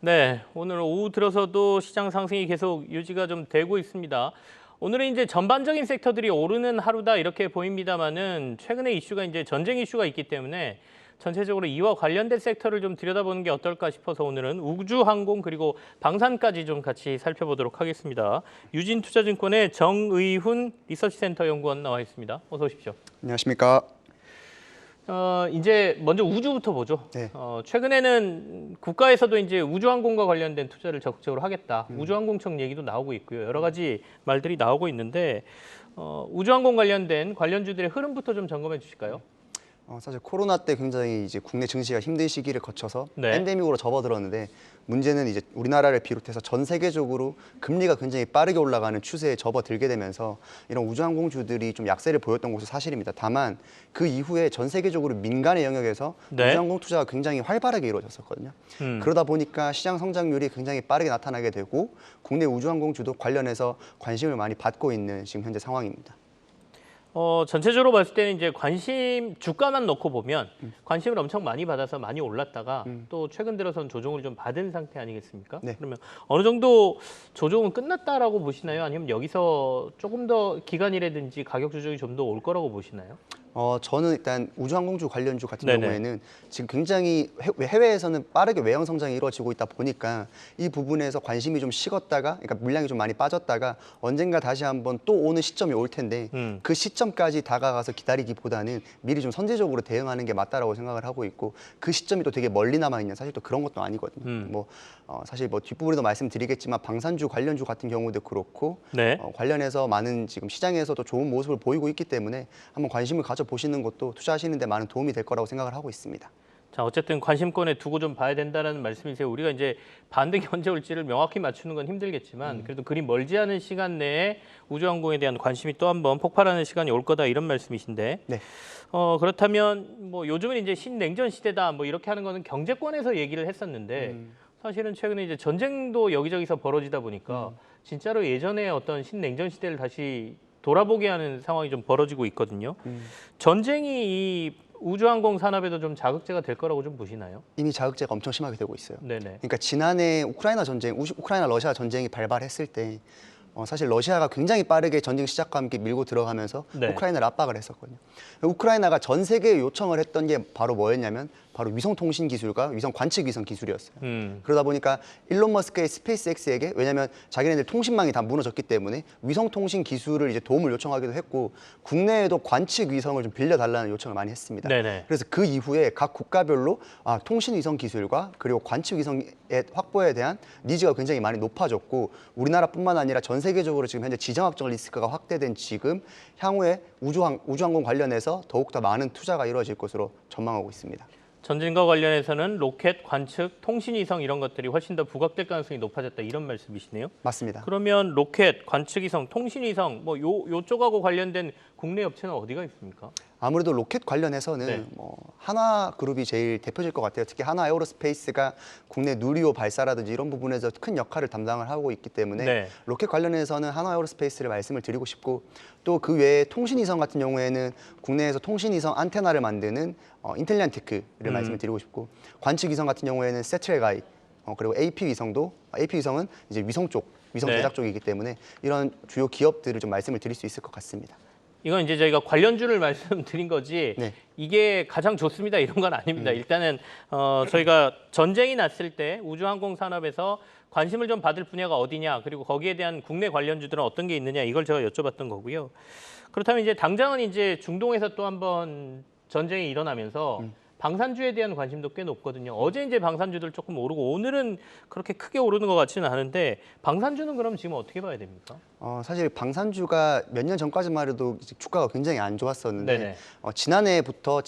네, 오늘 오후 들어서도 시장 상승이 계속 유지가 좀 되고 있습니다. 오늘은 이제 전반적인 섹터들이 오르는 하루다 이렇게 보입니다만은 최근에 이슈가 이제 전쟁 이슈가 있기 때문에 전체적으로 이와 관련된 섹터를 좀 들여다보는 게 어떨까 싶어서 오늘은 우주항공 그리고 방산까지 좀 같이 살펴보도록 하겠습니다. 유진투자증권의 정의훈 리서치센터 연구원 나와 있습니다. 어서 오십시오. 안녕하십니까. 이제 먼저 우주부터 보죠. 네. 최근에는 국가에서도 이제 우주항공과 관련된 투자를 적극적으로 하겠다. 우주항공청 얘기도 나오고 있고요. 여러 가지 말들이 나오고 있는데 우주항공 관련된 관련주들의 흐름부터 좀 점검해 주실까요? 사실 코로나 때 굉장히 이제 국내 증시가 힘든 시기를 거쳐서 네. 팬데믹으로 접어들었는데 문제는 이제 우리나라를 비롯해서 전 세계적으로 금리가 굉장히 빠르게 올라가는 추세에 접어들게 되면서 이런 우주항공주들이 좀 약세를 보였던 것이 사실입니다. 다만 그 이후에 전 세계적으로 민간의 영역에서 네. 우주항공 투자가 굉장히 활발하게 이루어졌었거든요. 그러다 보니까 시장 성장률이 굉장히 빠르게 나타나게 되고 국내 우주항공주도 관련해서 관심을 많이 받고 있는 지금 현재 상황입니다. 전체적으로 봤을 때는 이제 관심 주가만 놓고 보면 관심을 엄청 많이 받아서 많이 올랐다가 또 최근 들어서는 조정을 좀 받은 상태 아니겠습니까? 네. 그러면 어느 정도 조정은 끝났다라고 보시나요? 아니면 여기서 조금 더 기간이라든지 가격 조정이 좀 더 올 거라고 보시나요? 저는 일단 우주항공주 관련주 같은 네네. 경우에는 지금 굉장히 해외에서는 빠르게 외형 성장이 이루어지고 있다 보니까 이 부분에서 관심이 좀 식었다가, 그러니까 물량이 좀 많이 빠졌다가 언젠가 다시 한번 또 오는 시점이 올 텐데 그 시점까지 다가가서 기다리기보다는 미리 좀 선제적으로 대응하는 게 맞다라고 생각을 하고 있고 그 시점이 또 되게 멀리 남아 있는 사실 또 그런 것도 아니거든요. 사실 뭐 뒷부분에도 말씀드리겠지만 방산주 관련주 같은 경우도 그렇고 네. 관련해서 많은 지금 시장에서도 좋은 모습을 보이고 있기 때문에 한번 관심을 가져보시는 것도 투자하시는 데 많은 도움이 될 거라고 생각을 하고 있습니다. 자, 어쨌든 관심권에 두고 좀 봐야 된다는 말씀이세요. 우리가 이제 반등이 언제 올지를 명확히 맞추는 건 힘들겠지만 그래도 그리 멀지 않은 시간 내에 우주항공에 대한 관심이 또 한번 폭발하는 시간이 올 거다 이런 말씀이신데. 네. 그렇다면 뭐 요즘은 이제 신냉전 시대다 뭐 이렇게 하는 거는 경제권에서 얘기를 했었는데 사실은 최근에 이제 전쟁도 여기저기서 벌어지다 보니까 진짜로 예전에 어떤 신냉전 시대를 다시 돌아보게 하는 상황이 좀 벌어지고 있거든요. 전쟁이 이 우주항공 산업에도 좀 자극제가 될 거라고 좀 보시나요? 이미 자극제가 엄청 심하게 되고 있어요. 네네. 그러니까 지난해 우크라이나 전쟁, 우크라이나 러시아 전쟁이 발발했을 때 사실 러시아가 굉장히 빠르게 전쟁 시작과 함께 밀고 들어가면서 네. 우크라이나를 압박을 했었거든요. 우크라이나가 전 세계에 요청을 했던 게 바로 뭐였냐면 바로 위성통신 기술과 위성 관측 위성 기술이었어요. 그러다 보니까 일론 머스크의 스페이스X에게, 왜냐하면 자기네들 통신망이 다 무너졌기 때문에 위성통신 기술을 이제 도움을 요청하기도 했고 국내에도 관측 위성을 좀 빌려달라는 요청을 많이 했습니다. 네네. 그래서 그 이후에 각 국가별로 통신 위성 기술과 그리고 관측 위성의 확보에 대한 니즈가 굉장히 많이 높아졌고 우리나라뿐만 아니라 전 세계적으로 지금 현재 지정학적 리스크가 확대된 지금 향후에 우주항공 관련해서 더욱더 많은 투자가 이루어질 것으로 전망하고 있습니다. 전쟁과 관련해서는 로켓, 관측, 통신위성 이런 것들이 훨씬 더 부각될 가능성이 높아졌다 이런 말씀이시네요. 맞습니다. 그러면 로켓, 관측위성, 통신위성 뭐 요쪽하고 관련된 국내 업체는 어디가 있습니까? 아무래도 로켓 관련해서는 네. 하나그룹이 제일 대표적일 것 같아요. 특히 하나에어로스페이스가 국내 누리호 발사라든지 이런 부분에서 큰 역할을 담당을 하고 있기 때문에 네. 로켓 관련해서는 하나에어로스페이스를 말씀을 드리고 싶고 또 그 외에 통신위성 같은 경우에는 국내에서 통신위성 안테나를 만드는 인텔리안테크를 말씀을 드리고 싶고 관측위성 같은 경우에는 세트레가이 그리고 AP 위성은 이제 위성 네. 제작 쪽이기 때문에 이런 주요 기업들을 좀 말씀을 드릴 수 있을 것 같습니다. 이건 이제 저희가 관련주를 말씀드린 거지 네. 이게 가장 좋습니다 이런 건 아닙니다. 일단은 저희가 전쟁이 났을 때 우주항공 산업에서 관심을 좀 받을 분야가 어디냐 그리고 거기에 대한 국내 관련주들은 어떤 게 있느냐 이걸 제가 여쭤봤던 거고요. 그렇다면 이제 당장은 이제 중동에서 또 한번 전쟁이 일어나면서 방산주에 대한 관심도 꽤 높거든요. 어제 이제 방산주들 조금 오르고 오늘은 그렇게 크게 오르는 것 같지는 않은데 방산주는 그럼 지금 어떻게 봐야 됩니까? 사실 방산주가 몇 년 전까지만 해도 이제 주가가 굉장히 안 좋았었는데 네네. 지난해부터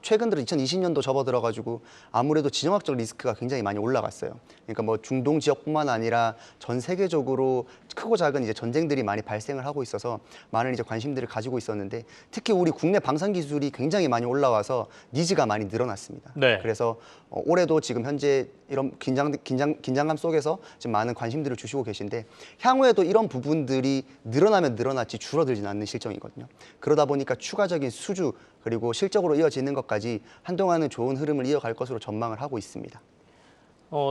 최근 들어 2020년도 접어들어가지고 아무래도 지정학적 리스크가 굉장히 많이 올라갔어요. 그러니까 뭐 중동 지역뿐만 아니라 전 세계적으로 크고 작은 이제 전쟁들이 많이 발생을 하고 있어서 많은 이제 관심들을 가지고 있었는데 특히 우리 국내 방산 기술이 굉장히 많이 올라와서 니즈가 많이 늘어났습니다. 네. 그래서 올해도 지금 현재 이런 긴장감 속에서 지금 많은 관심들을 주시고 계신데 향후에도 이런 부분들이 늘어나면 늘어났지 줄어들지는 않는 실정이거든요. 그러다 보니까 추가적인 수주 그리고 실적으로 이어지는 것까지 한동안은 좋은 흐름을 이어갈 것으로 전망을 하고 있습니다.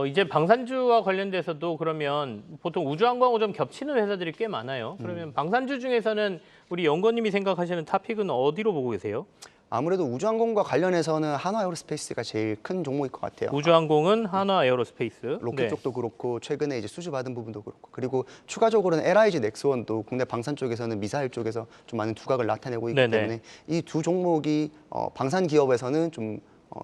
이제 방산주와 관련돼서도 그러면 보통 우주항공하고 좀 겹치는 회사들이 꽤 많아요. 그러면 방산주 중에서는 우리 연구원님이 생각하시는 탑픽은 어디로 보고 계세요? 아무래도 우주항공과 관련해서는 한화에어로스페이스가 제일 큰 종목일 것 같아요. 우주항공은 한화 에어로스페이스. 로켓 네. 쪽도 그렇고 최근에 이제 수주 받은 부분도 그렇고 그리고 추가적으로는 LIG 넥스원도 국내 방산 쪽에서는 미사일 쪽에서 좀 많은 두각을 나타내고 있기 네네. 때문에 이 두 종목이 방산 기업에서는 좀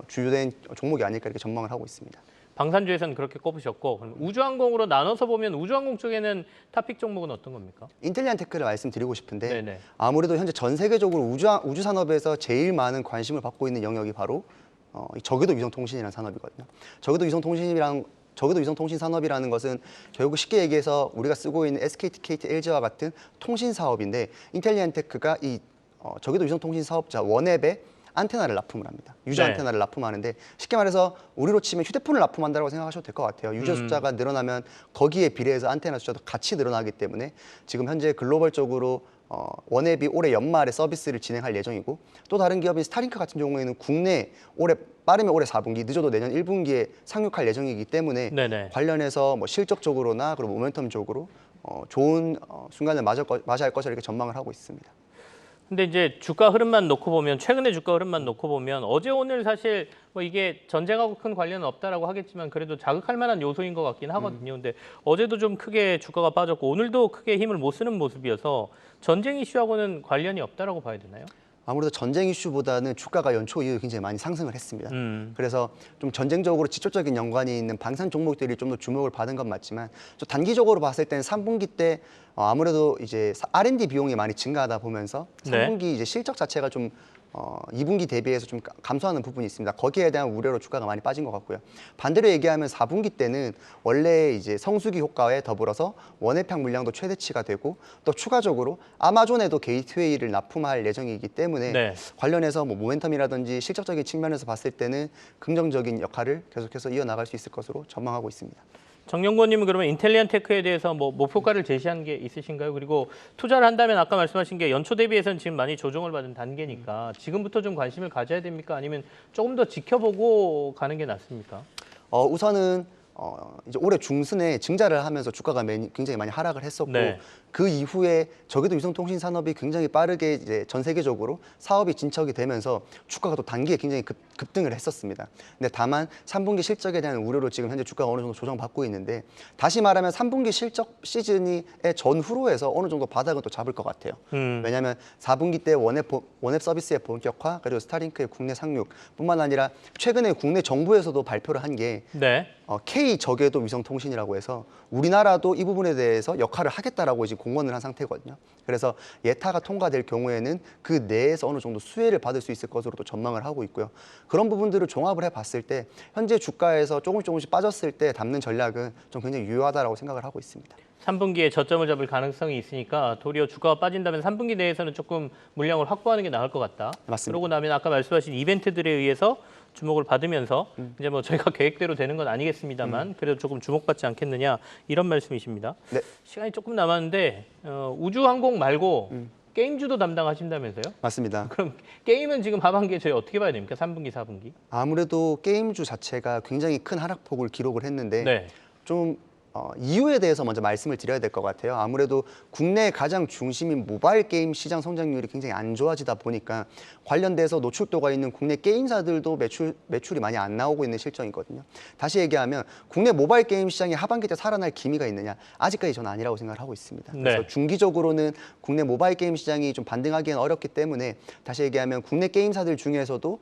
주요된 종목이 아닐까 이렇게 전망을 하고 있습니다. 방산주에서는 그렇게 꼽으셨고 그럼 우주항공으로 나눠서 보면 우주항공 쪽에는 탑픽 종목은 어떤 겁니까? 인텔리안테크를 말씀드리고 싶은데 네네. 아무래도 현재 전 세계적으로 우주 산업에서 제일 많은 관심을 받고 있는 영역이 바로 이 저궤도 위성통신이라는 산업이거든요. 저궤도 위성통신 산업이라는 것은 결국 쉽게 얘기해서 우리가 쓰고 있는 SKT, KT, LG와 같은 통신 사업인데 인텔리안테크가 이 저궤도 위성통신 사업자 원앱에 안테나를 납품을 합니다. 유저 네. 안테나를 납품하는데 쉽게 말해서 우리로 치면 휴대폰을 납품한다고 생각하셔도 될 것 같아요. 유저 숫자가 늘어나면 거기에 비례해서 안테나 숫자도 같이 늘어나기 때문에 지금 현재 글로벌적으로 원앱이 올해 연말에 서비스를 진행할 예정이고 또 다른 기업인 스타링크 같은 경우에는 국내 빠르면 올해 4분기, 늦어도 내년 1분기에 상륙할 예정이기 때문에 네네. 관련해서 뭐 실적적으로나 그리고 모멘텀적으로 좋은 순간을 맞이할 것이라 이렇게 전망을 하고 있습니다. 근데 이제 주가 흐름만 놓고 보면 최근의 주가 흐름만 놓고 보면 어제 오늘 사실 뭐 이게 전쟁하고 큰 관련은 없다라고 하겠지만 그래도 자극할 만한 요소인 것 같긴 하거든요. 근데 어제도 좀 크게 주가가 빠졌고 오늘도 크게 힘을 못 쓰는 모습이어서 전쟁 이슈하고는 관련이 없다라고 봐야 되나요? 아무래도 전쟁 이슈보다는 주가가 연초 이후에 굉장히 많이 상승을 했습니다. 그래서 좀 전쟁적으로 직접적인 연관이 있는 방산 종목들이 좀 더 주목을 받은 건 맞지만 좀 단기적으로 봤을 때는 3분기 때 아무래도 이제 R&D 비용이 많이 증가하다 보면서 네. 3분기 이제 실적 자체가 좀 2분기 대비해서 좀 감소하는 부분이 있습니다. 거기에 대한 우려로 주가가 많이 빠진 것 같고요. 반대로 얘기하면 4분기 때는 원래 이제 성수기 효과에 더불어서 원해평 물량도 최대치가 되고 또 추가적으로 아마존에도 게이트웨이를 납품할 예정이기 때문에 네. 관련해서 뭐 모멘텀이라든지 실적적인 측면에서 봤을 때는 긍정적인 역할을 계속해서 이어나갈 수 있을 것으로 전망하고 있습니다. 정연구원님은 그러면 인텔리안테크에 대해서 뭐 목표가를 제시한 게 있으신가요? 그리고 투자를 한다면 아까 말씀하신 게 연초 대비해서는 지금 많이 조정을 받은 단계니까 지금부터 좀 관심을 가져야 됩니까? 아니면 조금 더 지켜보고 가는 게 낫습니까? 우선은 이제 올해 중순에 증자를 하면서 주가가 굉장히 많이 하락을 했었고 네. 그 이후에 저궤도 위성통신 산업이 굉장히 빠르게 이제 전 세계적으로 사업이 진척이 되면서 주가가 또 단기에 굉장히 급등을 했었습니다. 근데 다만 3분기 실적에 대한 우려로 지금 현재 주가가 어느 정도 조정받고 있는데 다시 말하면 3분기 실적 시즌의 전후로 해서 어느 정도 바닥은 또 잡을 것 같아요. 왜냐하면 4분기 때 원앱 서비스의 본격화 그리고 스타링크의 국내 상륙뿐만 아니라 최근에 국내 정부에서도 발표를 한 게 네. K 저궤도 위성통신이라고 해서 우리나라도 이 부분에 대해서 역할을 하겠다라고 지금 공언을 한 상태거든요. 그래서 예타가 통과될 경우에는 그 내에서 어느 정도 수혜를 받을 수 있을 것으로도 전망을 하고 있고요. 그런 부분들을 종합을 해봤을 때 현재 주가에서 조금씩 빠졌을 때 담는 전략은 좀 굉장히 유효하다라고 생각을 하고 있습니다. 3분기에 저점을 잡을 가능성이 있으니까 도리어 주가가 빠진다면 3분기 내에서는 조금 물량을 확보하는 게 나을 것 같다. 맞습니다. 그러고 나면 아까 말씀하신 이벤트들에 의해서 주목을 받으면서 이제 뭐 저희가 계획대로 되는 건 아니겠습니다만 그래도 조금 주목받지 않겠느냐 이런 말씀이십니다. 네. 시간이 조금 남았는데 우주항공 말고 게임주도 담당하신다면서요? 맞습니다. 그럼 게임은 지금 하반기에 저희 어떻게 봐야 됩니까? 3분기, 4분기? 아무래도 게임주 자체가 굉장히 큰 하락폭을 기록을 했는데 네. 좀 이유에 대해서 먼저 말씀을 드려야 될 것 같아요. 아무래도 국내 가장 중심인 모바일 게임 시장 성장률이 굉장히 안 좋아지다 보니까 관련돼서 노출도가 있는 국내 게임사들도 매출이 많이 안 나오고 있는 실정이거든요. 다시 얘기하면 국내 모바일 게임 시장이 하반기 때 살아날 기미가 있느냐? 아직까지 저는 아니라고 생각을 하고 있습니다. 그래서 네. 중기적으로는 국내 모바일 게임 시장이 좀 반등하기는 어렵기 때문에 다시 얘기하면 국내 게임사들 중에서도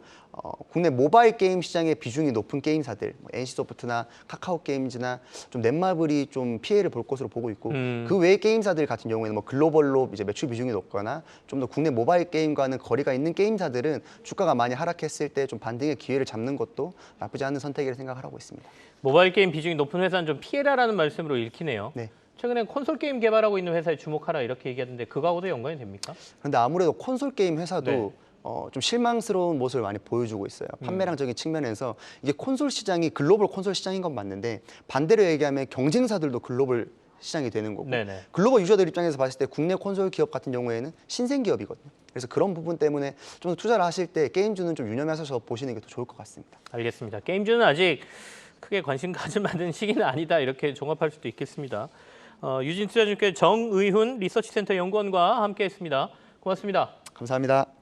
국내 모바일 게임 시장의 비중이 높은 게임사들, 뭐 NC소프트나 카카오게임즈나 좀 넷마블이 좀 피해를 볼 것으로 보고 있고 그 외의 게임사들 같은 경우에는 뭐 글로벌로 이제 매출 비중이 높거나 좀 더 국내 모바일 게임과는 거리가 있는 게임사들은 주가가 많이 하락했을 때 좀 반등의 기회를 잡는 것도 나쁘지 않은 선택이라 생각을 하고 있습니다. 모바일 게임 비중이 높은 회사는 좀 피해라라는 말씀으로 읽히네요. 네. 최근에 콘솔 게임 개발하고 있는 회사에 주목하라 이렇게 얘기하던데 그거하고도 연관이 됩니까? 그런데 아무래도 콘솔 게임 회사도 네. 좀 실망스러운 모습을 많이 보여주고 있어요. 판매량적인 측면에서 이게 콘솔 시장이 글로벌 콘솔 시장인 건 맞는데 반대로 얘기하면 경쟁사들도 글로벌 시장이 되는 거고 네네. 글로벌 유저들 입장에서 봤을 때 국내 콘솔 기업 같은 경우에는 신생 기업이거든요. 그래서 그런 부분 때문에 좀 더 투자를 하실 때 게임주는 좀 유념하셔서 보시는 게 더 좋을 것 같습니다. 알겠습니다. 게임주는 아직 크게 관심 가질 만한 시기는 아니다 이렇게 종합할 수도 있겠습니다. 유진투자증권 정의훈 리서치센터 연구원과 함께했습니다. 고맙습니다. 감사합니다.